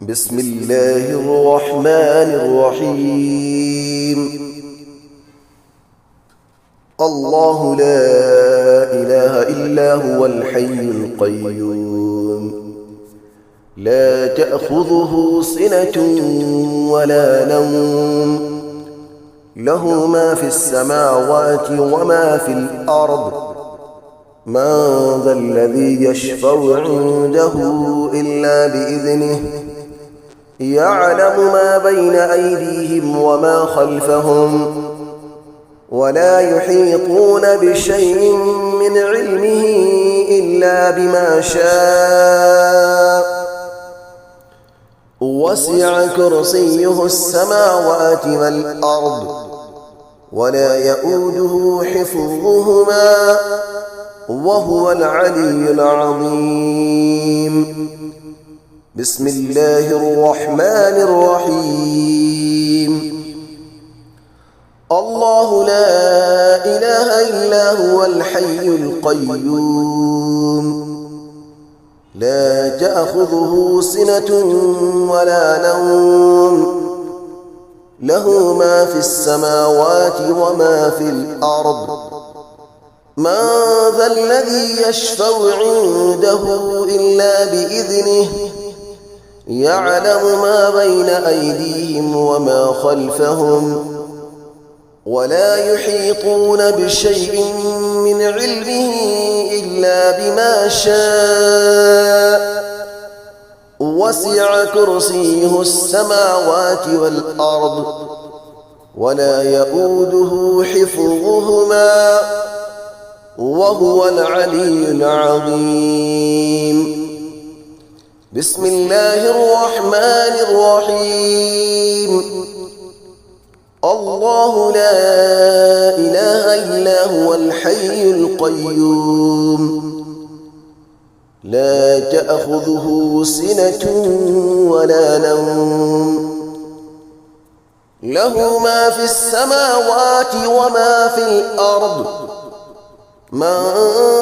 بسم الله الرحمن الرحيم. الله لا إله إلا هو الحي القيوم، لا تأخذه سنة ولا نوم، له ما في السماوات وما في الأرض. من ذا الذي يشفع عنده إلا بإذنه، يعلم ما بين أيديهم وما خلفهم، ولا يحيطون بشيء من علمه إلا بما شاء. وسع كرسيه السماوات والأرض، ولا يؤوده حفظهما، وهو العلي العظيم. بسم الله الرحمن الرحيم. الله لا إله إلا هو الحي القيوم، لا تأخذه سنة ولا نوم، له ما في السماوات وما في الأرض. من ذا الذي يشفع عنده إلا بإذنه، يعلم ما بين أيديهم وما خلفهم، ولا يحيطون بشيء من علمه إلا بما شاء. وسع كرسيه السماوات والأرض، ولا يؤوده حفظهما، وهو العلي العظيم. بسم الله الرحمن الرحيم. الله لا إله إلا هو الحي القيوم، لا تأخذه سنة ولا نوم، له ما في السماوات وما في الأرض. من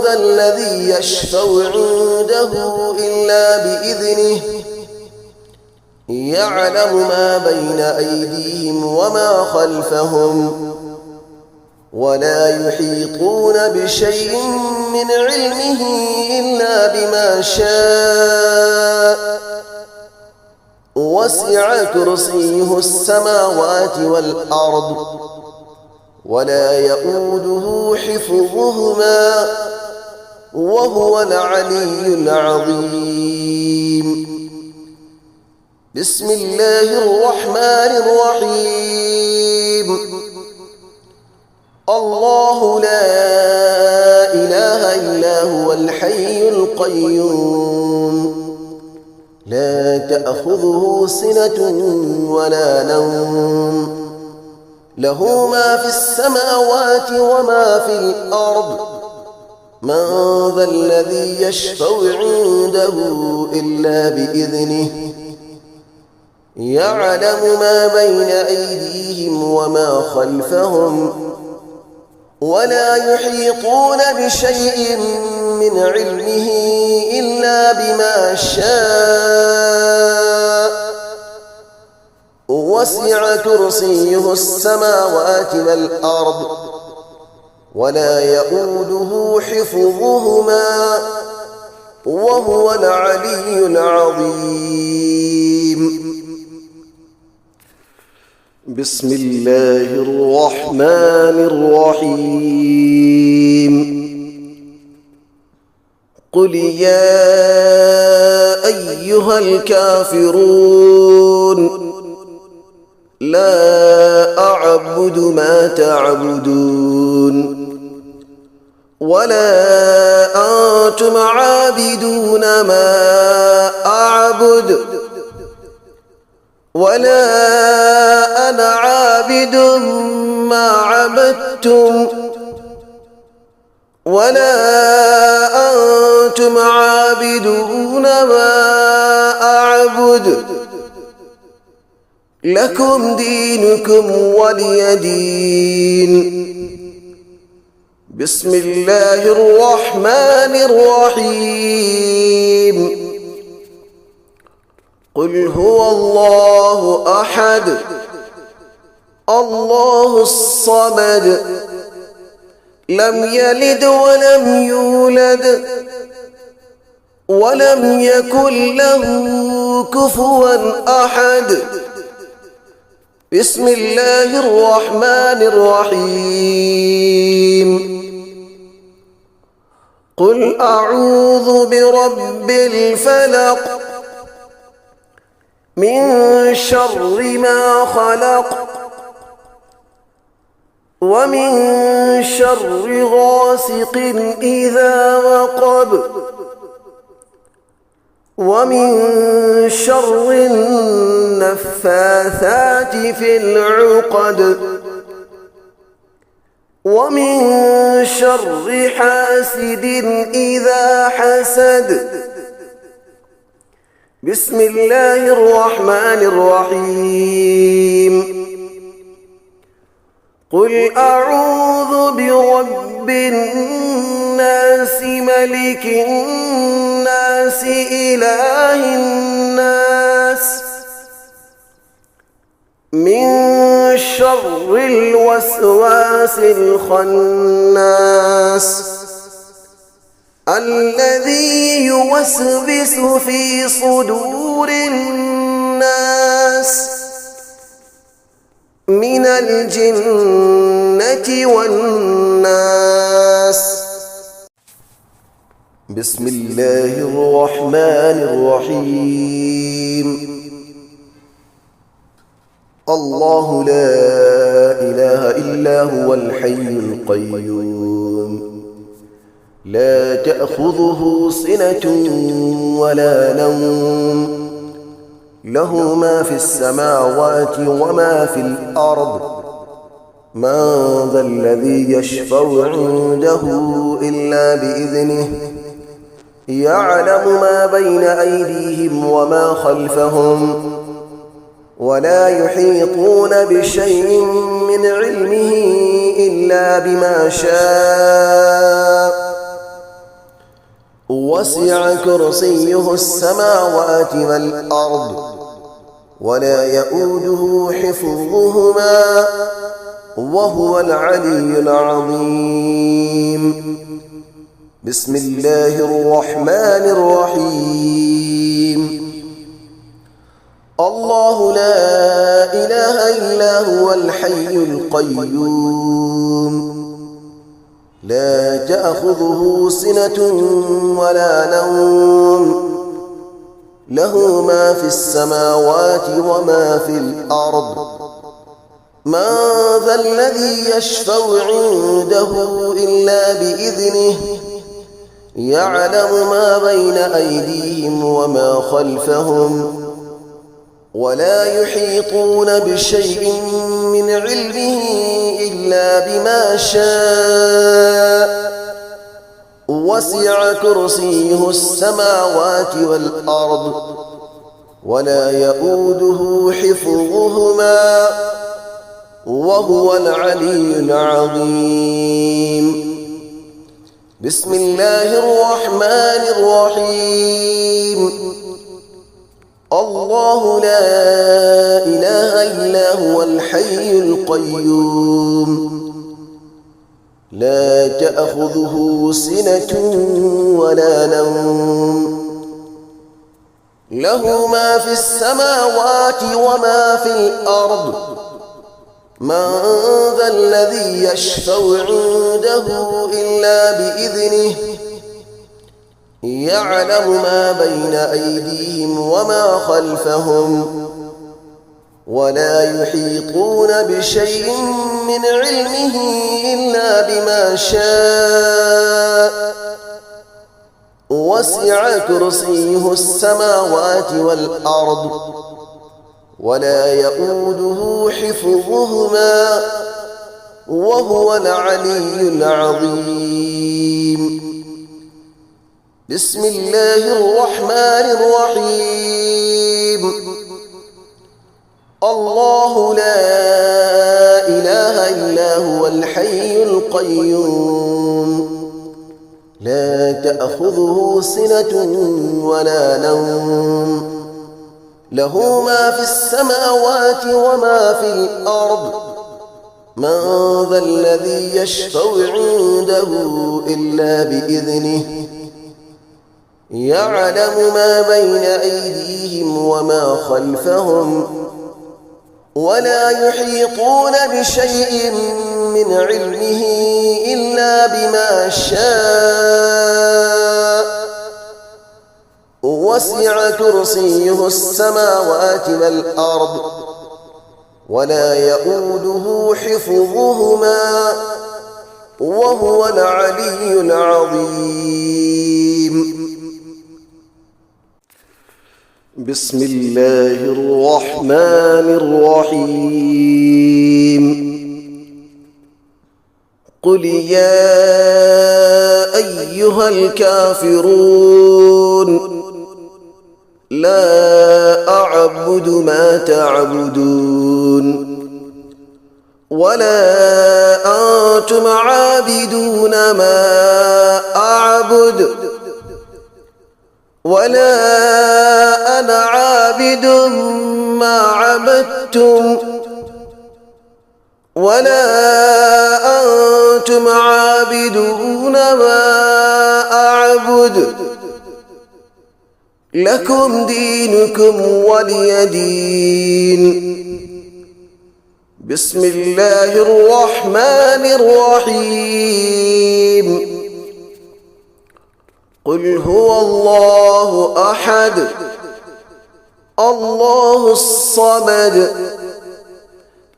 ذا الذي يشفع عنده إلا بإذنه، يعلم ما بين أيديهم وما خلفهم، ولا يحيطون بشيء من علمه إلا بما شاء. وسع كرسيه السماوات والأرض، ولا يؤوده حفظهما، وهو العلي العظيم. بسم الله الرحمن الرحيم. الله لا إله إلا هو الحي القيوم، لا تأخذه سنة ولا نوم، له ما في السماوات وما في الأرض. من ذا الذي يشفع عنده إلا بإذنه، يعلم ما بين أيديهم وما خلفهم، ولا يحيطون بشيء من علمه إلا بما شاء. وسع كرسيه السماوات والأرض، ولا يؤوده حفظهما، وهو العلي العظيم. بسم الله الرحمن الرحيم. قل يا أيها الكافرون، لا أعبد ما تعبدون، ولا أنتم عابدون ما أعبد، ولا أنا عابد ما عبدتم، ولا أنتم عابدون ما أعبد. لكم دينكم ولي دين. بسم الله الرحمن الرحيم. قل هو الله أحد الله الصمد لم يلد ولم يولد ولم يكن له كفوا أحد. بسم الله الرحمن الرحيم. قل أعوذ برب الفلق من شر ما خلق ومن شر غاسق إذا وقب ومن شر النفاثات في العقد ومن شر حاسد إذا حسد. بسم الله الرحمن الرحيم. قل أعوذ برب الناس ملك الناس إله الناس من شر الوسواس الخناس الذي يوسوس في صدور الناس من الجنة والناس. بسم الله الرحمن الرحيم. الله لا إله إلا هو الحي القيوم لا تأخذه سنة ولا نوم له ما في السماوات وما في الأرض من ذا الذي يشفع عنده إلا بإذنه يعلم ما بين أيديهم وما خلفهم ولا يحيطون بشيء من علمه إلا بما شاء وسع كرسيه السماوات والأرض ولا يؤوده حفظهما وهو العلي العظيم. بسم الله الرحمن الرحيم. الله لا إله إلا هو الحي القيوم لا تأخذه سنة ولا نوم له ما في السماوات وما في الأرض من ذا الذي يشفع عنده إلا بإذنه يعلم ما بين أيديهم وما خلفهم ولا يحيطون بشيء من علمه إلا بما شاء وسع كرسيه السماوات والأرض ولا يؤوده حفظهما وهو العلي العظيم. بسم الله الرحمن الرحيم. الله لا إله إلا هو الحي القيوم لا تأخذه سنة ولا نوم له ما في السماوات وما في الأرض من ذا الذي يشفع عنده إلا بإذنه يعلم ما بين أيديهم وما خلفهم ولا يحيطون بشيء من علمه إلا بما شاء وسع كرسيه السماوات والأرض ولا يؤوده حفظهما وهو العلي العظيم. بسم الله الرحمن الرحيم. الله لا إله إلا هو الحي القيوم لا تأخذه سنة ولا نوم له ما في السماوات وما في الأرض من ذا الذي يشفع عنده إلا بإذنه يعلم ما بين أيديهم وما خلفهم ولا يحيطون بشيء من علمه إلا بما شاء وسع كرسيه السماوات والأرض ولا يؤوده حفظهما وهو العلي العظيم. بسم الله الرحمن الرحيم. قل يا أيها الكافرون لا أعبد ما تعبدون ولا أنتم عابدون ما أعبد ولا أنا عابد ما عبدتم ولا أنتم عابدون ما أعبد لكم دينكم ولي دين. بسم الله الرحمن الرحيم. قل هو الله أحد الله الصمد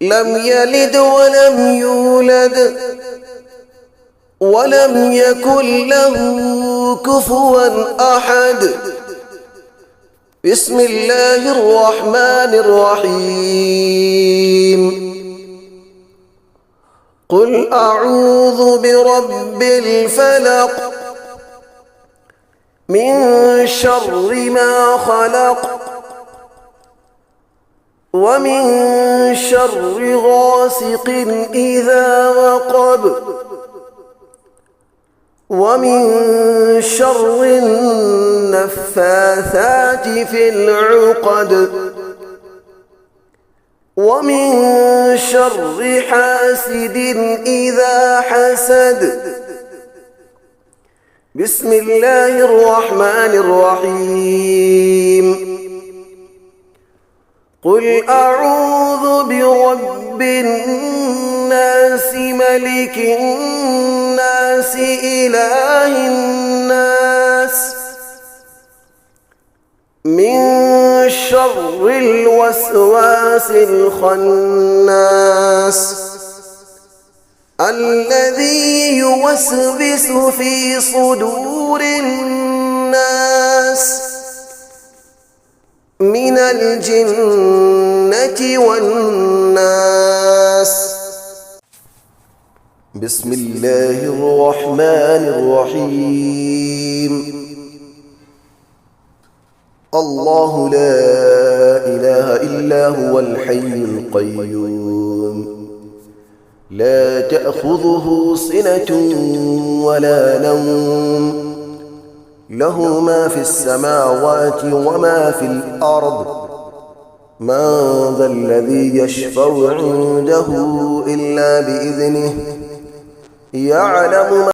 لم يلد ولم يولد ولم يكن له كفوا أحد. بسم الله الرحمن الرحيم. قل أعوذ برب الفلق من شر ما خلق ومن شر غاسق إذا وقب ومن شر النفاثات في العقد ومن شر حاسد إذا حسد. بسم الله الرحمن الرحيم. قل أعوذ برب الناس ملك الناس إله الناس من شر الوسواس الخناس الذي يوسوس في صدور الناس من الجنة والناس. بسم الله الرحمن الرحيم. الله لا إله إلا هو الحي القيوم لا تأخذه سنة ولا نوم له ما في السماوات وما في الأرض من ذا الذي يشفع عنده إلا بإذنه يعلم